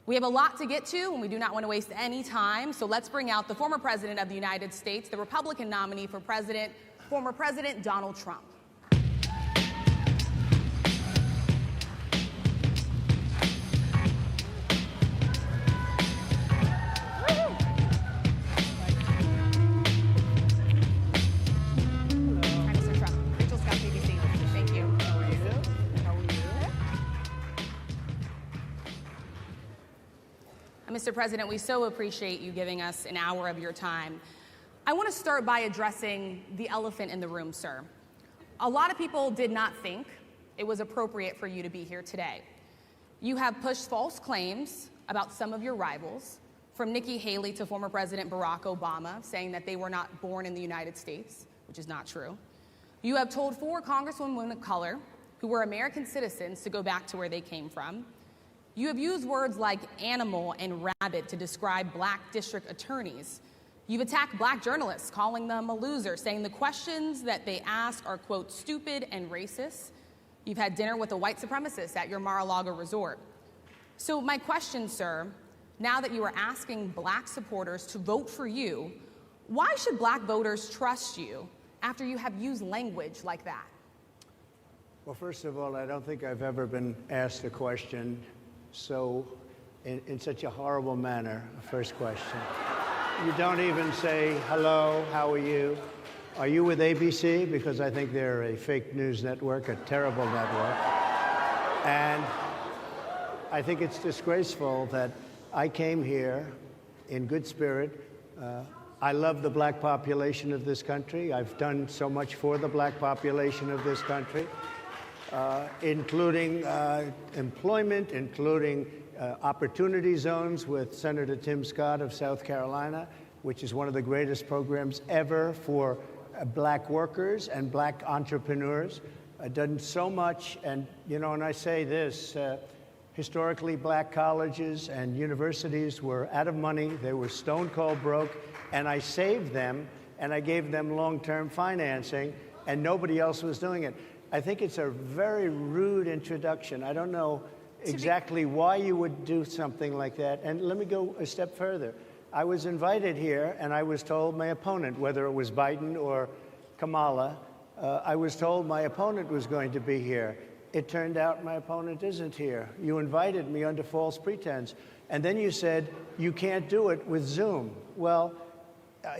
We have a lot to get to, and we do not want to waste any time, so let's bring out the former President of the United States, the Republican nominee for President, former President Donald Trump. Mr. President, we so appreciate you giving us an hour of your time. I want to start by addressing the elephant in the room, sir. A lot of people did not think it was appropriate for you to be here today. You have pushed false claims about some of your rivals, from Nikki Haley to former President Barack Obama, saying that they were not born in the United States, which is not true. You have told 4 congresswomen of color who were American citizens to go back to where they came from. You have used words like animal and rabbit to describe black district attorneys. You've attacked black journalists, calling them a loser, saying the questions that they ask are, quote, stupid and racist. You've had dinner with a white supremacist at your Mar-a-Lago resort. So my question, sir, now that you are asking black supporters to vote for you, why should black voters trust you after you have used language like that? Well, first of all, I don't think I've ever been asked a question in such a horrible manner. First question. You don't even say, hello, how are you? Are you with ABC? Because I think they're a fake news network, a terrible network. And I think it's disgraceful that I came here in good spirit. I love the black population of this country. I've done so much for the black population of this country. Including employment, including opportunity zones with Senator Tim Scott of South Carolina, which is one of the greatest programs ever for black workers and black entrepreneurs. I've done so much, and you know, and I say this, historically black colleges and universities were out of money, they were stone cold broke, and I saved them, and I gave them long-term financing, and nobody else was doing it. I think it's a very rude introduction. I don't know exactly why you would do something like that. And let me go a step further. I was invited here, and I was told my opponent, whether it was Biden or Kamala, I was told my opponent was going to be here. It turned out my opponent isn't here. You invited me under false pretense. And then you said, you can't do it with Zoom. Well,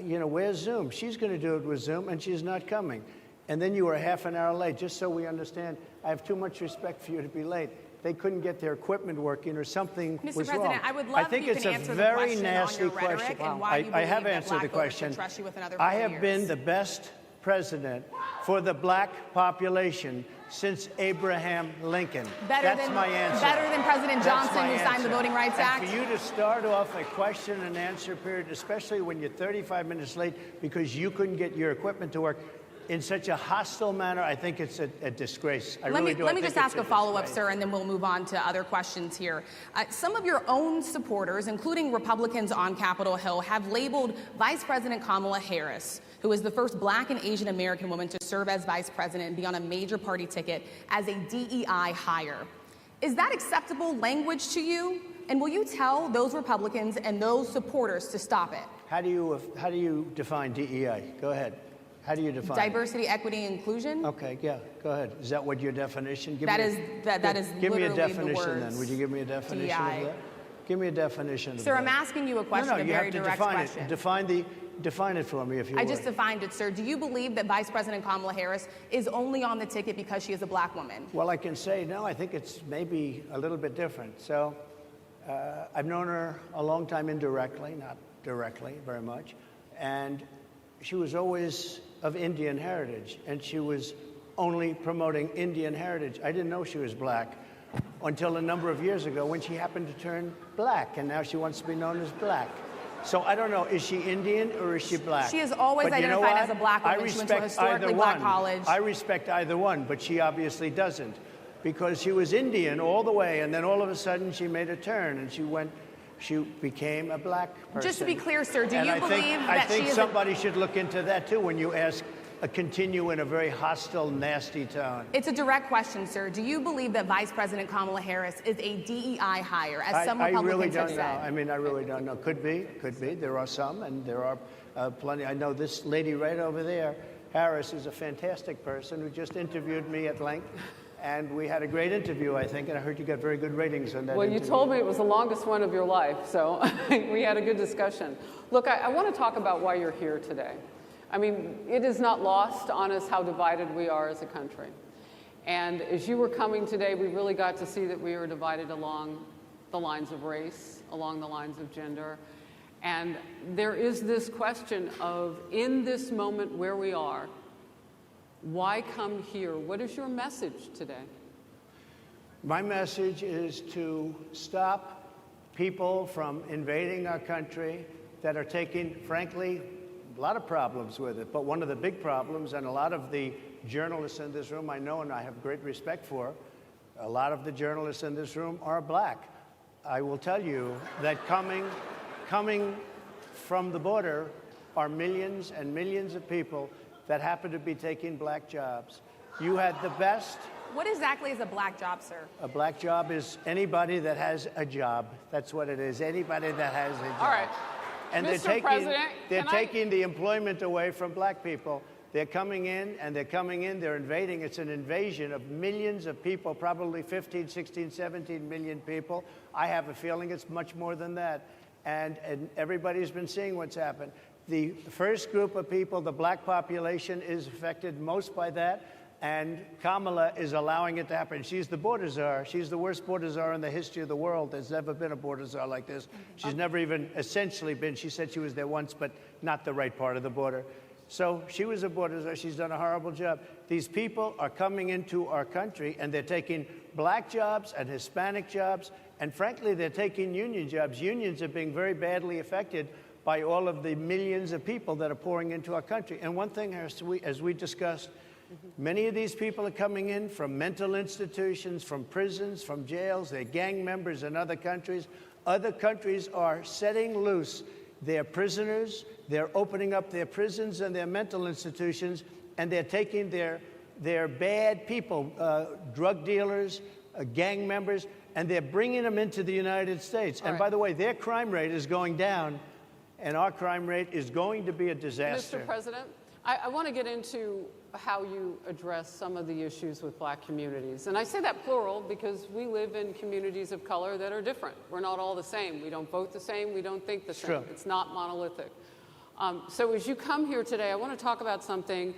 you know, where's Zoom? She's going to do it with Zoom, and she's not coming. And then you were half an hour late, just so we understand. I have too much respect for you to be late. They couldn't get their equipment working or something was wrong. Mr. President, I would love if you can answer the question on your rhetoric and why you believe that black voters should trust you with another 4 years. I have been the best president for the black population since Abraham Lincoln. That's my answer. Better than President Johnson, who signed the Voting Rights Act? And for you to start off a question and answer period, especially when you're 35 minutes late because you couldn't get your equipment to work, in such a hostile manner, I think it's a disgrace. Let me just ask a follow-up, sir, and then we'll move on to other questions here. Some of your own supporters, including Republicans on Capitol Hill, have labeled Vice President Kamala Harris, who is the first black and Asian American woman to serve as vice president and be on a major party ticket, as a DEI hire. Is that acceptable language to you? And will you tell those Republicans and those supporters to stop it? How do you define DEI? Go ahead. How do you define diversity, equity, inclusion? Okay, yeah, go ahead. Is that what your definition? That is give me a literally definition the words then. Would you give me a definition DEI. of that? Give me a definition of that. Sir, I'm asking you a question, a very direct question. Define it for me, if you would. I just defined it, sir. Do you believe that Vice President Kamala Harris is only on the ticket because she is a black woman? Well, I can say no. I think it's maybe a little bit different. So I've known her a long time indirectly, not directly very much, and she was always of Indian heritage, and she was only promoting Indian heritage. I didn't know she was black until a number of years ago when she happened to turn black, and now she wants to be known as black. So I don't know, is she Indian or is she black? She is always identified as a black woman. She went to a historically black college. I respect either one, but she obviously doesn't, because she was Indian all the way, and then all of a sudden she made a turn, and she became a black person. Just to be clear, sir, do you believe that she is... I think somebody should look into that, too, when you ask continue in a very hostile, nasty tone. It's a direct question, sir. Do you believe that Vice President Kamala Harris is a DEI hire, as some Republicans I really don't have know. said? I mean, I really don't know. Could be. There are some, and there are plenty. I know this lady right over there, Harris, is a fantastic person who just interviewed me at length. And we had a great interview, I think, and I heard you got very good ratings on that interview. You told me it was the longest one of your life, so we had a good discussion. Look, I want to talk about why you're here today. I mean, it is not lost on us how divided we are as a country. And as you were coming today, we really got to see that we were divided along the lines of race, along the lines of gender. And there is this question of, in this moment where we are, why come here? What is your message today? My message is to stop people from invading our country that are taking, frankly, a lot of problems with it. But one of the big problems, and a lot of the journalists in this room I know and I have great respect for, a lot of the journalists in this room are black. I will tell you that coming from the border are millions and millions of people that happen to be taking black jobs. You had the best. What exactly is a black job, sir? A black job is anybody that has a job. That's what it is. Anybody that has a job. All right. And Mr. President, they're taking the employment away from black people. They're coming in, they're invading. It's an invasion of millions of people, probably 15, 16, 17 million people. I have a feeling it's much more than that. And everybody's been seeing what's happened. The first group of people, the black population, is affected most by that, and Kamala is allowing it to happen. She's the border czar. She's the worst border czar in the history of the world. There's never been a border czar like this. She's never even essentially been. She said she was there once, but not the right part of the border. So she was a border czar. She's done a horrible job. These people are coming into our country, and they're taking black jobs and Hispanic jobs, and frankly, they're taking union jobs. Unions are being very badly affected by all of the millions of people that are pouring into our country. And one thing, as we discussed, many of these people are coming in from mental institutions, from prisons, from jails. They're gang members in other countries. Other countries are setting loose their prisoners. They're opening up their prisons and their mental institutions, and they're taking their bad people, drug dealers, gang members, and they're bringing them into the United States. And by the way, their crime rate is going down, and our crime rate is going to be a disaster. Mr. President, I want to get into how you address some of the issues with black communities. And I say that plural because we live in communities of color that are different. We're not all the same. We don't vote the same. We don't think the same. True. It's not monolithic. So as you come here today, I want to talk about something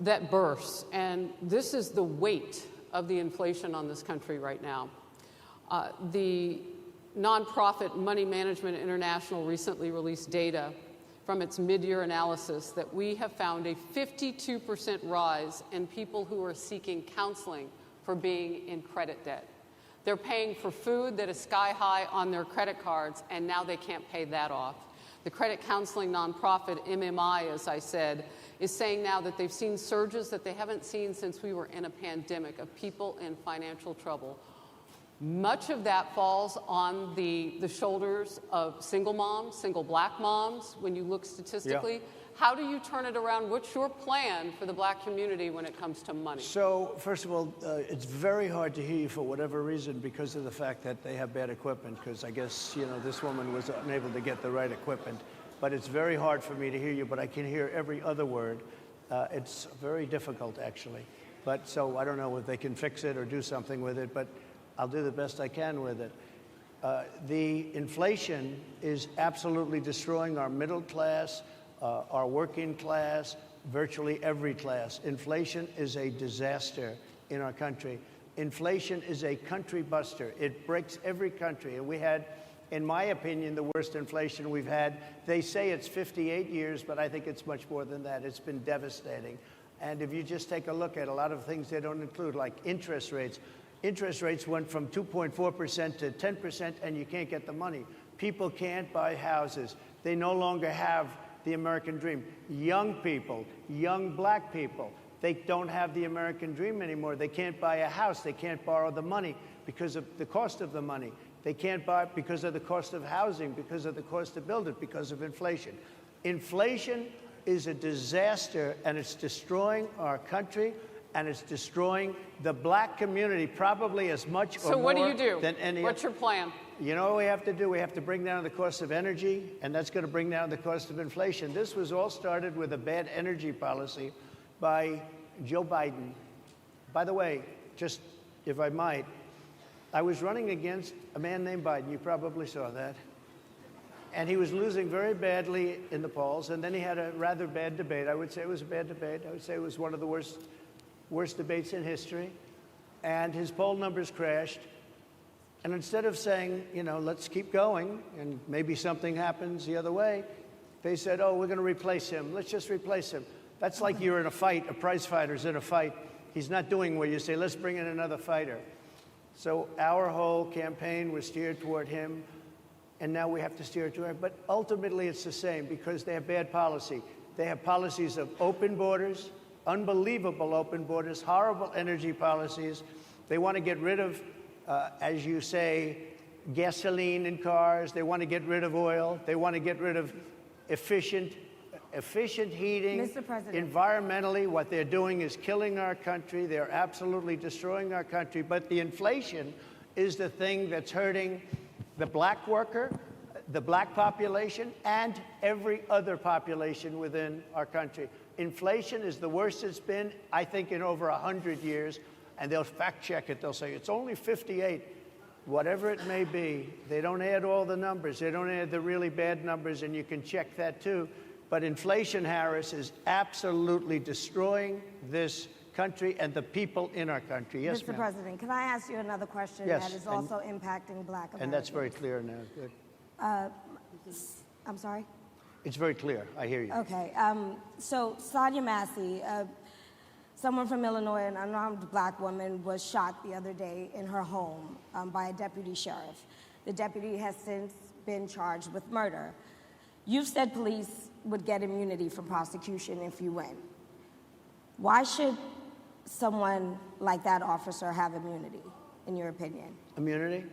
that bursts. And this is the weight of the inflation on this country right now. The nonprofit Money Management International recently released data from its mid-year analysis that we have found a 52% rise in people who are seeking counseling for being in credit debt. They're paying for food that is sky high on their credit cards, and now they can't pay that off. The credit counseling nonprofit MMI, as I said, is saying now that they've seen surges that they haven't seen since we were in a pandemic of people in financial trouble. Much of that falls on the shoulders of single moms, single black moms, when you look statistically. Yeah. How do you turn it around? What's your plan for the black community when it comes to money? So, first of all, it's very hard to hear you for whatever reason because of the fact that they have bad equipment, because I guess, this woman was unable to get the right equipment. But it's very hard for me to hear you, but I can hear every other word. It's very difficult, actually. But so I don't know if they can fix it or do something with it, but I'll do the best I can with it. The inflation is absolutely destroying our middle class, our working class, virtually every class. Inflation is a disaster in our country. Inflation is a country buster. It breaks every country. And we had, in my opinion, the worst inflation we've had. They say it's 58 years, but I think it's much more than that. It's been devastating. And if you just take a look at a lot of things they don't include, like interest rates. Interest rates went from 2.4% to 10%, and you can't get the money. People can't buy houses. They no longer have the American dream. Young people, young black people, they don't have the American dream anymore. They can't buy a house. They can't borrow the money because of the cost of the money. They can't buy it because of the cost of housing, because of the cost to build it, because of inflation. Inflation is a disaster, and it's destroying our country, and it's destroying the black community probably as much or So what do more you do? than any What's your plan? You know what we have to do? We have to bring down the cost of energy, and that's going to bring down the cost of inflation. This was all started with a bad energy policy by Joe Biden. By the way, just if I might, I was running against a man named Biden. You probably saw that. And he was losing very badly in the polls, and then he had a rather bad debate. I would say it was a bad debate. I would say it was one of the worst debates in history. And his poll numbers crashed. And instead of saying, you know, let's keep going and maybe something happens the other way, they said, oh, we're going to replace him. Let's just replace him. That's like you're in a fight, a prize fighter's in a fight. He's not doing well. You say, let's bring in another fighter. So our whole campaign was steered toward him, and now we have to steer toward him. But ultimately, it's the same because they have bad policy. They have policies of open borders, unbelievable open borders, horrible energy policies. They want to get rid of, as you say, gasoline in cars. They want to get rid of oil. They want to get rid of efficient heating. Mr. President. Environmentally, what they're doing is killing our country. They're absolutely destroying our country. But the inflation is the thing that's hurting the black worker, the black population, and every other population within our country. Inflation is the worst it's been, I think, in over 100 years. And they'll fact check it. They'll say it's only 58. Whatever it may be, they don't add all the numbers. They don't add the really bad numbers, and you can check that too. But inflation, Harris, is absolutely destroying this country and the people in our country. Yes, Mr. ma'am. President, can I ask you another question Yes, that is and- also impacting black Americans? And that's very clear now. Good. I'm sorry? It's very clear. I hear you. Okay. So Sonia Massey, someone from Illinois, an unarmed black woman, was shot the other day in her home by a deputy sheriff. The deputy has since been charged with murder. You've said police would get immunity from prosecution if you win. Why should someone like that officer have immunity, in your opinion? Immunity?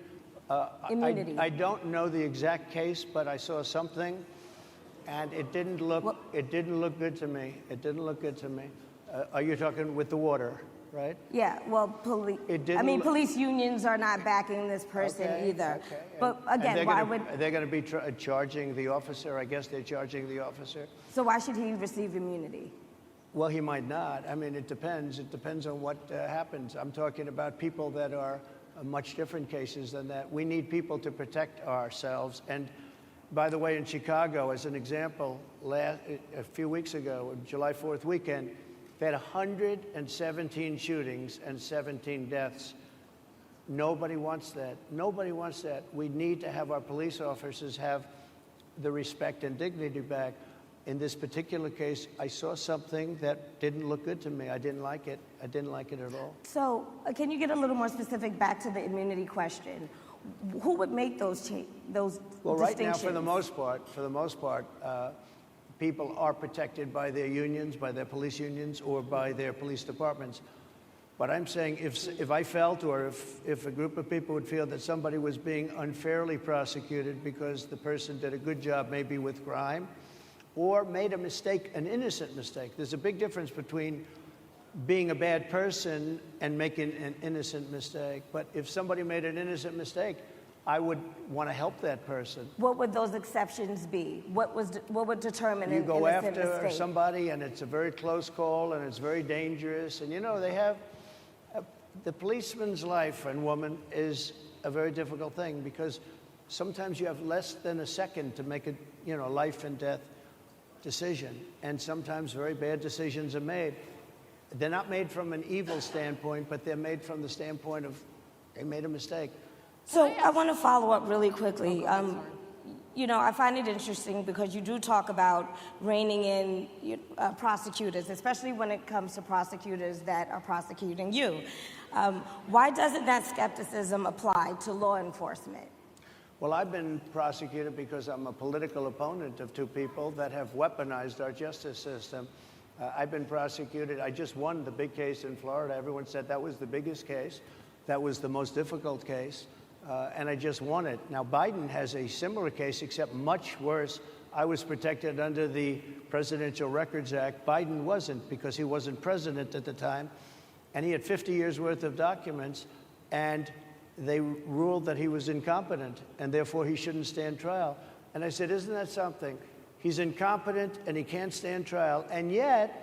Immunity. I don't know the exact case, but I saw something, and it didn't look good to me. It didn't look good to me. Are you talking with the water, right? Yeah, well, police unions are not backing this person either. Okay. But again, why would... They're going to be charging the officer. I guess they're charging the officer. So why should he receive immunity? Well, he might not. I mean, it depends. It depends on what happens. I'm talking about people that are much different cases than that. We need people to protect ourselves. And by the way, in Chicago, as an example, a few weeks ago, July 4th weekend, they had 117 shootings and 17 deaths. Nobody wants that. Nobody wants that. We need to have our police officers have the respect and dignity back. In this particular case, I saw something that didn't look good to me. I didn't like it. I didn't like it at all. So can you get a little more specific back to the immunity question? Who would make those distinctions? Well, right now, for the most part, people are protected by their unions, by their police unions, or by their police departments. But I'm saying if I felt, or if a group of people would feel that somebody was being unfairly prosecuted because the person did a good job maybe with crime, or made a mistake, an innocent mistake. There's a big difference between being a bad person and making an innocent mistake. But if somebody made an innocent mistake, I would want to help that person. What would those exceptions be? What would determine You an go innocent after mistake? somebody, and it's a very close call, and it's very dangerous. And you know, they have the policeman's life and woman is a very difficult thing because sometimes you have less than a second to make a life and death decision, and sometimes very bad decisions are made. They're not made from an evil standpoint, but they're made from the standpoint of they made a mistake. So I want to follow up really quickly. I find it interesting because you do talk about reining in prosecutors, especially when it comes to prosecutors that are prosecuting you. Why doesn't that skepticism apply to law enforcement? Well, I've been prosecuted because I'm a political opponent of two people that have weaponized our justice system. I've been prosecuted. I just won the big case in Florida. Everyone said that was the biggest case. That was the most difficult case. and I just won it. Now, Biden has a similar case, except much worse. I was protected under the Presidential Records Act. Biden wasn't, because he wasn't president at the time, and he had 50 years worth of documents, and they ruled that he was incompetent, and therefore he shouldn't stand trial. And I said, isn't that something? He's incompetent, and he can't stand trial, and yet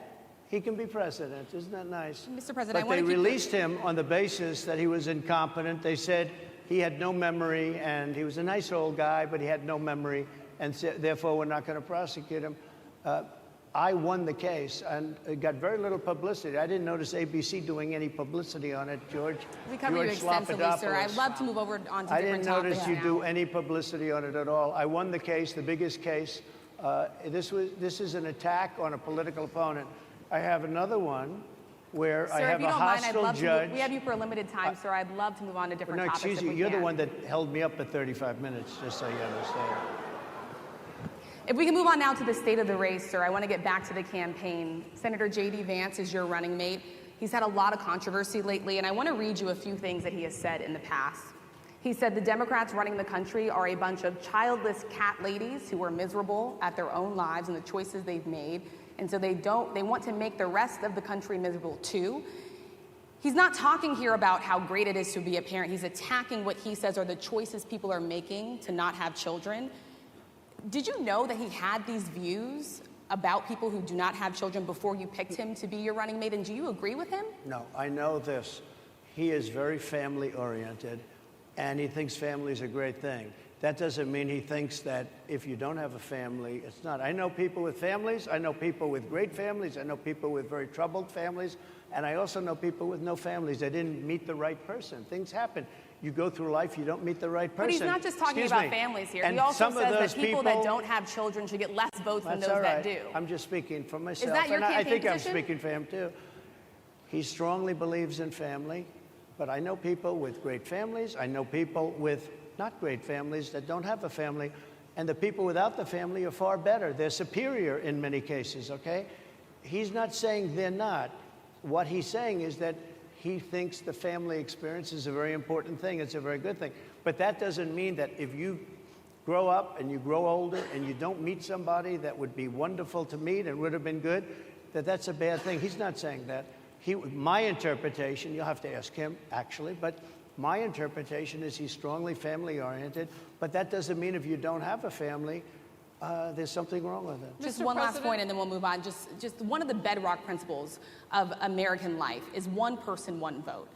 he can be president. Isn't that nice? Mr. President, but they released him on the basis that he was incompetent. They said he had no memory, and he was a nice old guy, but he had no memory, and therefore we're not going to prosecute him. I won the case, and it got very little publicity. I didn't notice ABC doing any publicity on it, George. We covered you extensively, sir. I'd love to move over on to I different didn't topics notice you now. do any publicity on it at all. I won the case, the biggest case. This is an attack on a political opponent. I have another one where Sir, I have if you a don't mind, I'd hostile love judge. to we have you for a limited time, sir. I'd love to move on to different No, topics. excuse if you. we You're the can. one that held me up at 35 minutes, just so you understand. If we can move on now to the state of the race, sir, I want to get back to the campaign. Senator JD Vance is your running mate. He's had a lot of controversy lately, and I want to read you a few things that he has said in the past. He said the Democrats running the country are a bunch of childless cat ladies who are miserable at their own lives and the choices they've made, and so they want to make the rest of the country miserable too. He's not talking here about how great it is to be a parent. He's attacking what he says are the choices people are making to not have children. Did you know that he had these views about people who do not have children before you picked him to be your running mate, and do you agree with him? No, I know this. He is very family-oriented, and he thinks family is a great thing. That doesn't mean he thinks that if you don't have a family, it's not. I know people with families. I know people with great families. I know people with very troubled families. And I also know people with no families. They didn't meet the right person. Things happen. You go through life, you don't meet the right person. But he's not just talking about families here. And he also some of says those that people that don't have children should get less votes than those that do. I'm just speaking for myself. Is that your and I campaign think position? I'm speaking for him, too. He strongly believes in family, but I know people with great families. I know people with not great families that don't have a family, and the people without the family are far better. They're superior in many cases, okay? He's not saying they're not. What he's saying is that he thinks the family experience is a very important thing. It's a very good thing. But that doesn't mean that if you grow up and you grow older and you don't meet somebody that would be wonderful to meet and would have been good, that that's a bad thing. He's not saying that. My interpretation, you'll have to ask him, actually, but my interpretation is he's strongly family-oriented, but that doesn't mean if you don't have a family, there's something wrong with it. Just Mr. one last President? point, and then we'll move on. Just one of the bedrock principles of American life is one person, one vote.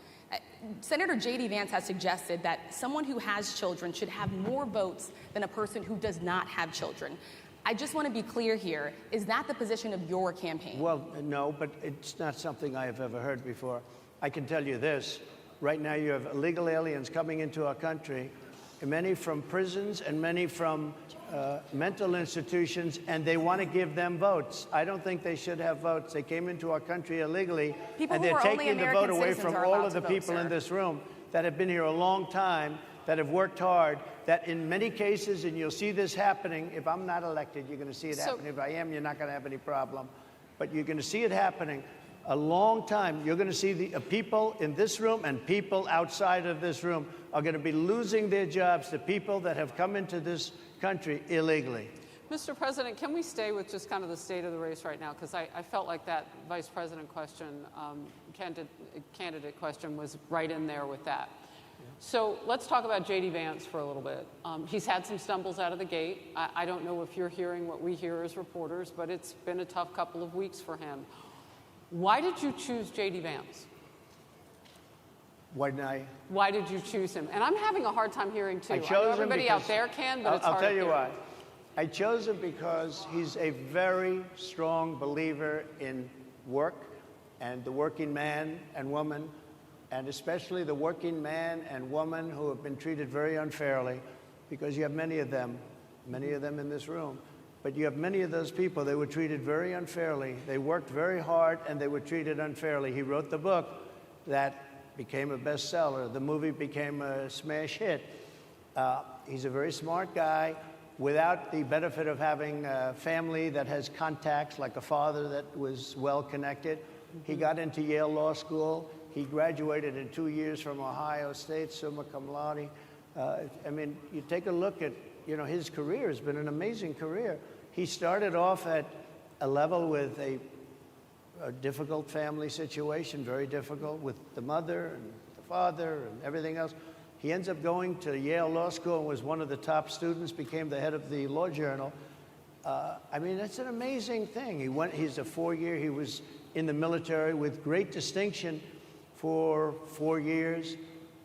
Senator JD Vance has suggested that someone who has children should have more votes than a person who does not have children. I just want to be clear here. Is that the position of your campaign? Well, no, but it's not something I have ever heard before. I can tell you this. Right now you have illegal aliens coming into our country, many from prisons and many from mental institutions, and they want to give them votes. I don't think they should have votes. They came into our country illegally, People and who they're are only taking the American vote away citizens from are all allowed of the to vote, people sir. in this room that have been here a long time, that have worked hard, that in many cases, and you'll see this happening, if I'm not elected, you're going to see it happening. If I am, you're not going to have any problem. But you're going to see it happening a long time. You're going to see the people in this room and people outside of this room are going to be losing their jobs to people that have come into this country illegally. Mr. President, can we stay with just kind of the state of the race right now? Because I felt like that vice president question, candidate question was right in there with that. So let's talk about JD Vance for a little bit. He's had some stumbles out of the gate. I don't know if you're hearing what we hear as reporters, but it's been a tough couple of weeks for him. Why did you choose JD Vance? Why did you choose him? And I'm having a hard time hearing, too. I chose know him everybody because, out there can, but it's I'll hard tell to you hear. why. I chose him because he's a very strong believer in work and the working man and woman, and especially the working man and woman who have been treated very unfairly, because you have many of them in this room. But you have many of those people, they were treated very unfairly. They worked very hard and they were treated unfairly. He wrote the book that became a bestseller. The movie became a smash hit. He's a very smart guy without the benefit of having a family that has contacts, like a father that was well connected. He got into Yale Law School. He graduated in 2 years from Ohio State, summa cum laude. I mean, you take a look at, you know, his career has been an amazing career. He started off at a level with a difficult family situation, very difficult with the mother and the father and everything else. He ends up going to Yale Law School and was one of the top students, became the head of the Law Journal. I mean, that's an amazing thing. He's a 4-year, he was in the military with great distinction for 4 years,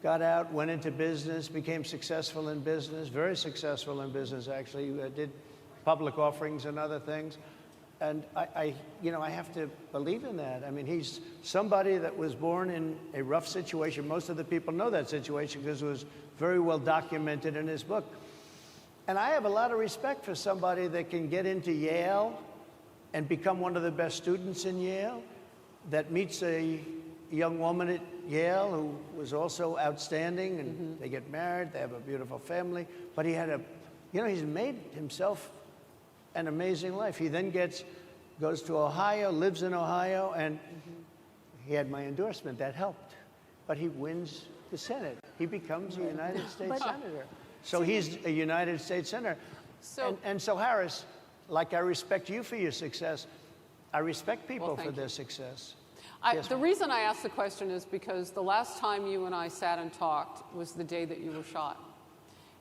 got out, went into business, became successful in business, very successful in business, actually, did public offerings and other things. And I have to believe in that. I mean, he's somebody that was born in a rough situation. Most of the people know that situation because it was very well documented in his book. And I have a lot of respect for somebody that can get into Yale and become one of the best students in Yale, that meets a young woman at Yale who was also outstanding, and they get married, they have a beautiful family. But he had he's made himself an amazing life. He then goes to Ohio, lives in Ohio, and he had my endorsement. That helped. But he wins the Senate. He becomes a United States Senator. So he's a United States Senator. So Harris, like I respect you for your success, I respect people for their success. The reason I asked the question is because the last time you and I sat and talked was the day that you were shot.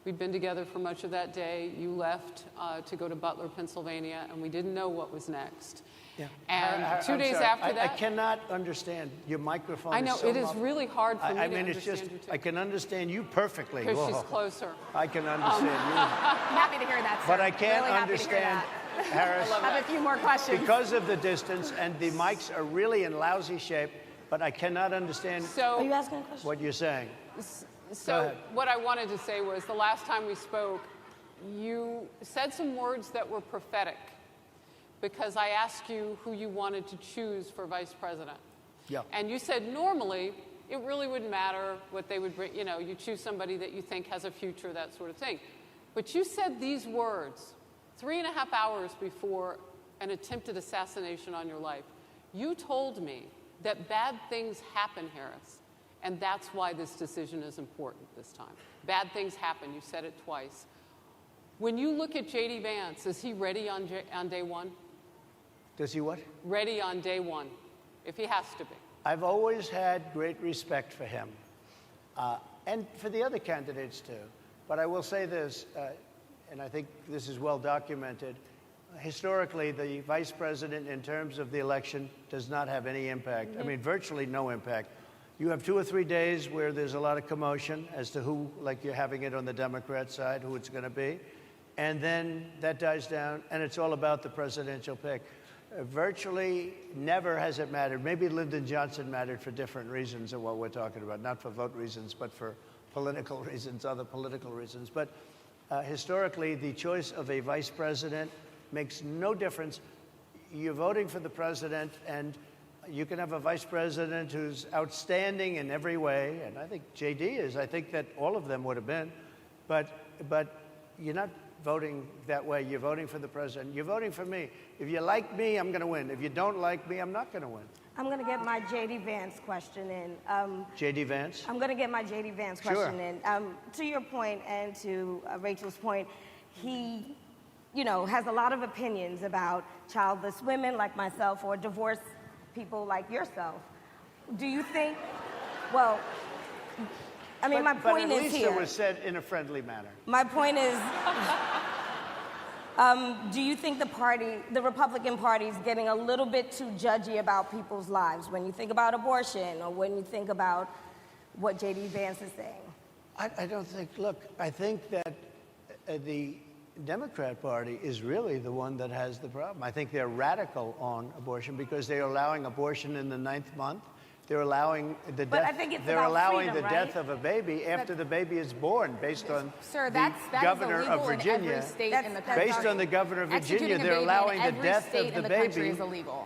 We'd been together for much of that day. You left to go to Butler, Pennsylvania, and we didn't know what was next. Yeah. And 2 days after that... I cannot understand. Your microphone I know, is so it is really hard for me to understand you, too. I can understand you perfectly. Because she's closer. I can understand you. I'm happy to hear that, sir. But I can't really understand, Harris. I have a few more questions. Because of the distance, and the mics are really in lousy shape, but I cannot understand Are you asking a question? what you're saying. So what I wanted to say was the last time we spoke, you said some words that were prophetic because I asked you who you wanted to choose for vice president. Yeah. And you said normally it really wouldn't matter what they would bring. You know, you choose somebody that you think has a future, that sort of thing. But you said these words 3.5 hours before an attempted assassination on your life. You told me that bad things happen, Harris. And that's why this decision is important this time. Bad things happen. You said it twice. When you look at JD Vance, is he ready on day one? Does he what? Ready on day one, if he has to be. I've always had great respect for him, and for the other candidates too. But I will say this, and I think this is well documented. Historically, the vice president, in terms of the election, does not have any impact. I mean, virtually no impact. You have 2 or 3 days where there's a lot of commotion as to who, like you're having it on the Democrat side, who it's going to be. And then that dies down, and it's all about the presidential pick. Virtually never has it mattered. Maybe Lyndon Johnson mattered for different reasons of what we're talking about, not for vote reasons, but for political reasons, other political reasons. But historically, the choice of a vice president makes no difference. You're voting for the president, and you can have a vice president who's outstanding in every way, and I think JD is. I think that all of them would have been. But you're not voting that way. You're voting for the president. You're voting for me. If you like me, I'm going to win. If you don't like me, I'm not going to win. I'm going to get my JD Vance question in. JD Vance? I'm going to get my JD Vance question in. To your point and to Rachel's point, he, has a lot of opinions about childless women like myself or divorced people like yourself. Do you think, my point is here. But at least it was said in a friendly manner. My point is, do you think the Republican Party is getting a little bit too judgy about people's lives when you think about abortion or when you think about what JD Vance is saying? I don't think, look, I think that the Democrat Party is really the one that has the problem. I think they're radical on abortion because they're allowing abortion in the 9th month. They're allowing the death. But I think it's they're about allowing freedom, the death of a baby after the baby is born, based on the governor of Virginia. In every state in the country. Based on the governor of Virginia, they're allowing the death of the baby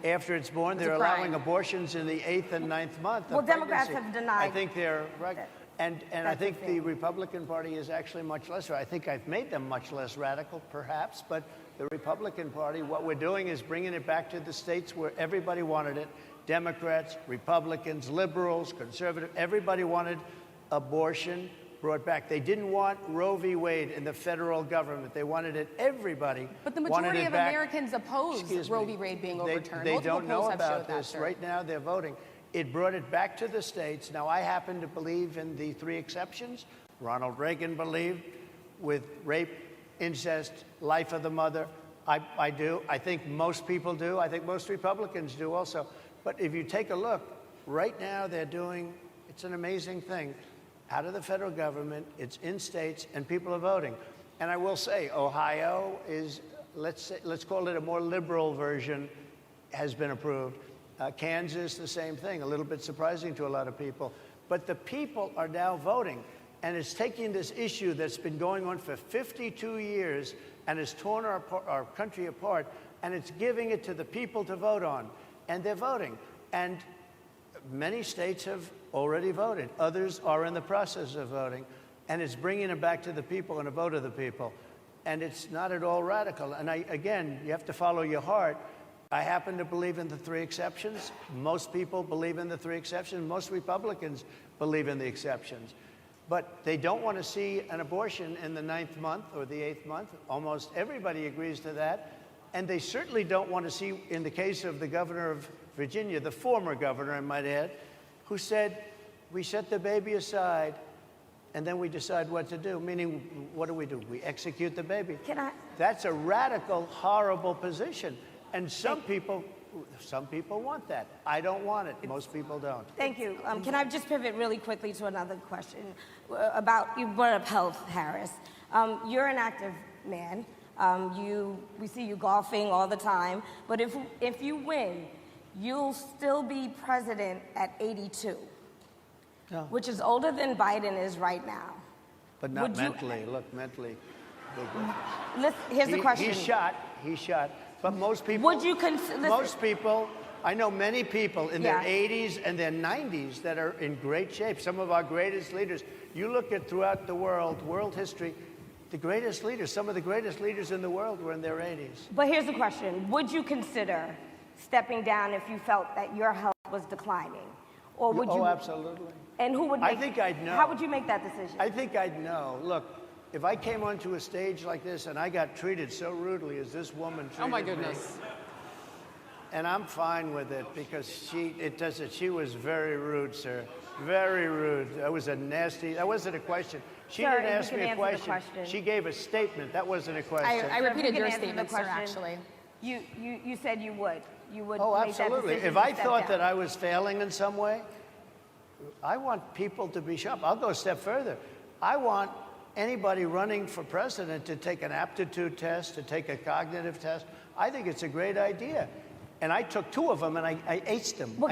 after it's born. They're allowing abortions in the 8th and 9th month. Well, Democrats have denied. I think they're right. And I think the Republican Party is actually much less. I think I've made them much less radical, perhaps, but the Republican Party, what we're doing is bringing it back to the states where everybody wanted it. Democrats, Republicans, liberals, conservative, everybody wanted abortion brought back. They didn't want Roe v. Wade in the federal government. They wanted it, everybody But the wanted majority it of back. Americans oppose Excuse Roe me. v. Wade being overturned. They Multiple don't know polls have about showed that, this. sir. Right now, they're voting. It brought it back to the states. Now, I happen to believe in the 3 exceptions. Ronald Reagan believed with rape, incest, life of the mother. I do. I think most people do. I think most Republicans do also. But if you take a look, right now they're doing, it's an amazing thing, out of the federal government, it's in states, and people are voting. And I will say, Ohio is, let's call it a more liberal version, has been approved. Kansas, the same thing, a little bit surprising to a lot of people. But the people are now voting. And it's taking this issue that's been going on for 52 years and has torn our country apart, and it's giving it to the people to vote on. And they're voting. And many states have already voted. Others are in the process of voting. And it's bringing it back to the people and a vote of the people. And it's not at all radical. And again, you have to follow your heart. I happen to believe in the 3 exceptions. Most people believe in the 3 exceptions. Most Republicans believe in the exceptions. But they don't want to see an abortion in the 9th month or the 8th month. Almost everybody agrees to that. And they certainly don't want to see, in the case of the governor of Virginia, the former governor, I might add, who said, we set the baby aside and then we decide what to do. Meaning, what do? We execute the baby. That's a radical, horrible position. And some people want that. I don't want it. Most people don't. Thank you. Can I just pivot really quickly to another question about, you brought up health, Harris. You're an active man. We see you golfing all the time. But if you win, you'll still be president at 82, which is older than Biden is right now. But not mentally. Look, mentally. Here's the question. He's shot. But most people, would you consider? Most people, I know many people in their 80s and their 90s that are in great shape. Some of our greatest leaders. You look at throughout the world history, the greatest leaders, some of the greatest leaders in the world were in their 80s. But here's the question. Would you consider stepping down if you felt that your health was declining? Or would you? Oh, absolutely. And who would I think I'd know. How would you make that decision? I think I'd know. Look, if I came onto a stage like this and I got treated so rudely as this woman treated me. Oh, my goodness. And I'm fine with it because she was very rude, sir. Very rude. That wasn't a question. She didn't ask me a question. She gave a statement. That wasn't a question. I repeated your statement, sir, actually. You said you would. You would Oh, make that absolutely. decision If I to step thought down. that I was failing in some way, I want people to be sharp. I'll go a step further. I want anybody running for president to take an aptitude test, to take a cognitive test. I think it's a great idea. And I took 2 of them and I aced them. Well,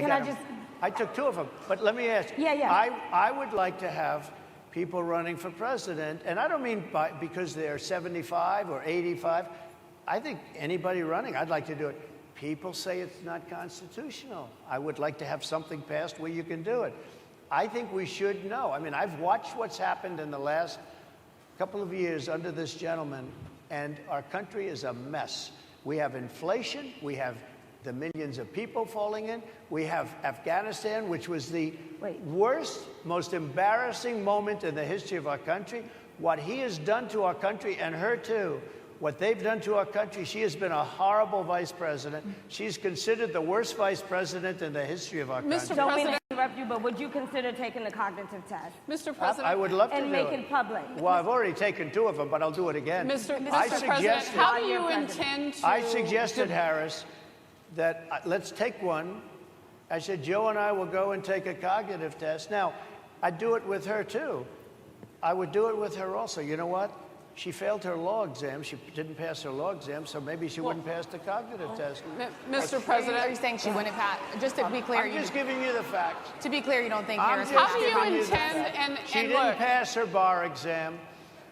I took 2 of them. But let me ask you. I would like to have people running for president, and I don't mean because they're 75 or 85. I think anybody running, I'd like to do it. People say it's not constitutional. I would like to have something passed where you can do it. I think we should know. I mean, I've watched what's happened in the last couple of years under this gentleman, and our country is a mess. We have inflation. We have the millions of people falling in. We have Afghanistan, which was the worst, most embarrassing moment in the history of our country. What he has done to our country, and her too, what they've done to our country, she has been a horrible vice president. She's considered the worst vice president in the history of our country. Mr. Don't mean President. to interrupt you, but would you consider taking the cognitive test? Mr. President. I would love to do it. And make it public. Well, I've already taken 2 of them, but I'll do it again. Mr. President, how do you intend to... I suggested, Harris, that let's take one. I said, Joe and I will go and take a cognitive test. Now, I'd do it with her, too. I would do it with her also. You know what? She failed her law exam. She didn't pass her law exam, so maybe she wouldn't pass the cognitive test. Mr. President... Are you saying she wouldn't pass? Just to be clear, I'm just giving you the facts. To be clear, you don't think Harris... How do you intend... She didn't pass her bar exam,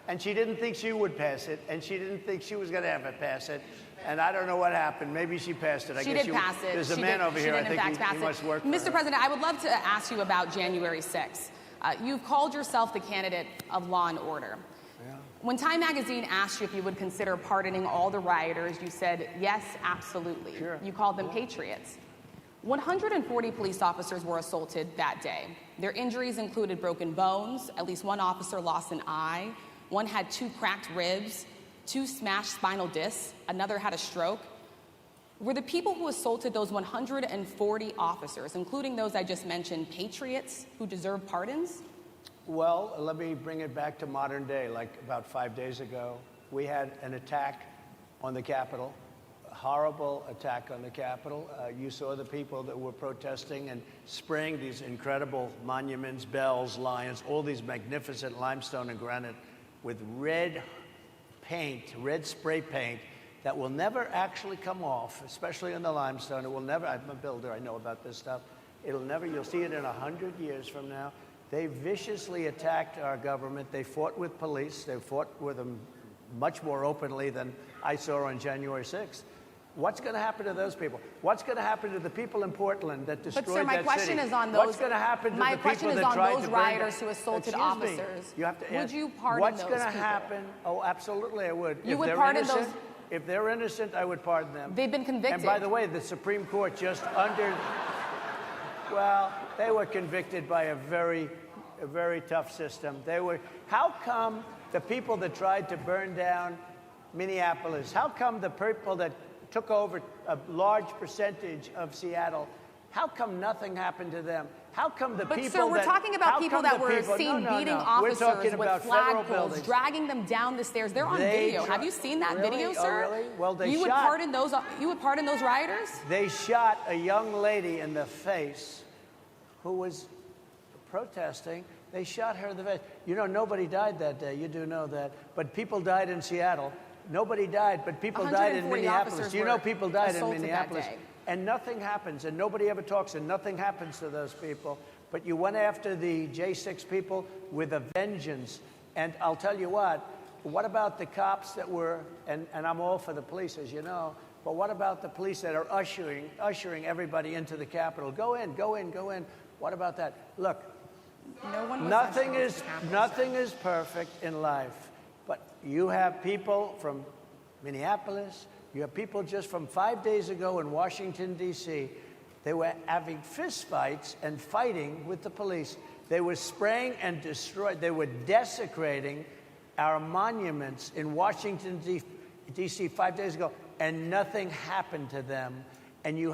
and she didn't think she would pass it, and she didn't think she was going to ever pass it. And I don't know what happened. Maybe she passed it. She did pass it. There's a man over here. I think he must work for her. Mr. President, I would love to ask you about January 6th. You've called yourself the candidate of law and order. Yeah. When Time Magazine asked you if you would consider pardoning all the rioters, you said, yes, absolutely. Sure. You called them patriots. 140 police officers were assaulted that day. Their injuries included broken bones, at least one officer lost an eye, one had 2 cracked ribs, 2 smashed spinal discs, another had a stroke. Were the people who assaulted those 140 officers, including those I just mentioned, patriots who deserve pardons? Well, let me bring it back to modern day. Like about 5 days ago, we had an attack on the Capitol, a horrible attack on the Capitol. You saw the people that were protesting and spraying these incredible monuments, bells, lions, all these magnificent limestone and granite with red paint, red spray paint, that will never actually come off, especially in the limestone. It will never, I'm a builder, I know about this stuff. It'll never, you'll see it in 100 years from now. They viciously attacked our government. They fought with police. They fought with them much more openly than I saw on January 6th. What's going to happen to those people? What's going to happen to the people in Portland that destroyed that city? But sir, my question is on those. What's going to happen to the people that tried to burn down? My question is on those rioters who assaulted officers. You have to would you pardon what's those going to people? happen? Oh, absolutely, I would. You would pardon those? If they're innocent, I would pardon them. They've been convicted. And by the way, the Supreme Court just well, they were convicted by a very tough system. How come the people that tried to burn down Minneapolis, how come the people that took over a large percentage of Seattle, how come nothing happened to them? How come the people sir, we're talking about people that were seen beating officers with flagpoles, dragging them down the stairs. They're on video. Have you seen that video, sir? Oh, really? Well, they you would pardon those rioters? They shot a young lady in the face who was protesting. They shot her in the face. You know, nobody died that day. You do know that. But people died in Seattle. Nobody died, but people died in Minneapolis. You know people died in Minneapolis. And nothing happens, and nobody ever talks, and nothing happens to those people. But you went after the J6 people with a vengeance. And I'll tell you what about the cops that were, and I'm all for the police, as you know, but what about the police that are ushering everybody into the Capitol? Go in, go in, go in. What about that? Look, nothing is perfect in life. But you have people from Minneapolis, you have people just from 5 days ago in Washington, D.C. They were having fistfights and fighting with the police. They were spraying and destroying. They were desecrating our monuments in Washington, D.C. 5 days ago, and nothing happened to them. And you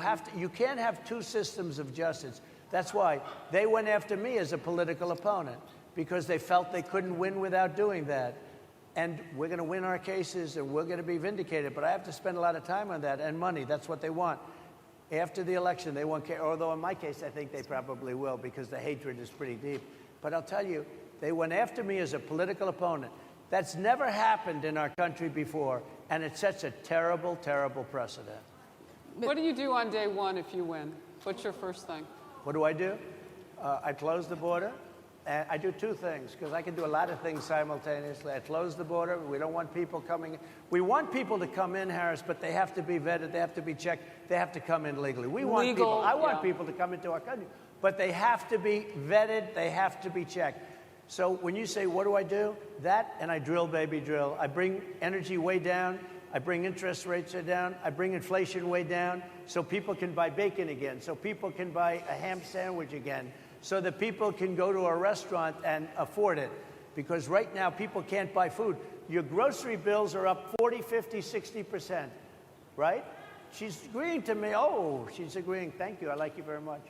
can't have two systems of justice. That's why they went after me as a political opponent, because they felt they couldn't win without doing that. And we're going to win our cases, and we're going to be vindicated. But I have to spend a lot of time on that and money. That's what they want. After the election, they won't care. Although in my case, I think they probably will, because the hatred is pretty deep. But I'll tell you, they went after me as a political opponent. That's never happened in our country before, and it sets a terrible, terrible precedent. What do you do on day one if you win? What's your first thing? What do? I close the border. And I do two things, because I can do a lot of things simultaneously. I close the border. We don't want people coming in. We want people to come in, Harris, but they have to be vetted. They have to be checked. They have to come in legally. I want people to come into our country, but they have to be vetted. They have to be checked. So when you say, what do? That, and I drill, baby, drill. I bring energy way down. I bring interest rates down. I bring inflation way down, so people can buy bacon again, so people can buy a ham sandwich again, so that people can go to a restaurant and afford it. Because right now, people can't buy food. Your grocery bills are up 40, 50, 60%, right? She's agreeing to me. Oh, she's agreeing. Thank you. I like you very much.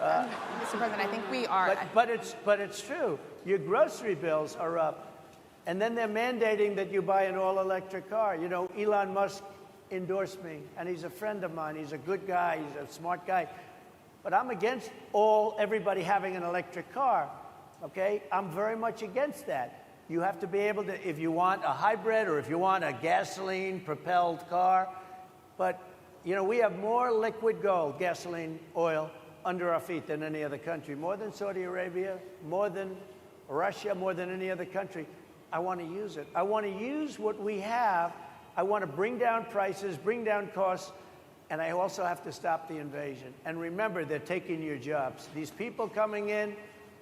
Mr. President, I think we are. But it's true. Your grocery bills are up. And then they're mandating that you buy an all-electric car. You know, Elon Musk endorsed me, and he's a friend of mine. He's a good guy. He's a smart guy. But I'm against everybody having an electric car, okay? I'm very much against that. You have to be able to, if you want a hybrid or if you want a gasoline-propelled car. But, you know, we have more liquid gold, gasoline, oil, under our feet than any other country. More than Saudi Arabia, more than Russia, more than any other country. I want to use it. I want to use what we have. I want to bring down prices, bring down costs. And I also have to stop the invasion. And remember, they're taking your jobs. These people coming in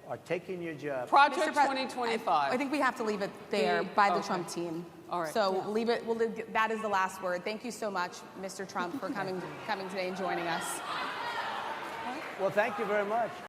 are taking your jobs. Project 2025. I think we have to leave it there by the Trump team. All right. So leave it. That is the last word. Thank you so much, Mr. Trump, for coming today and joining us. Well, thank you very much.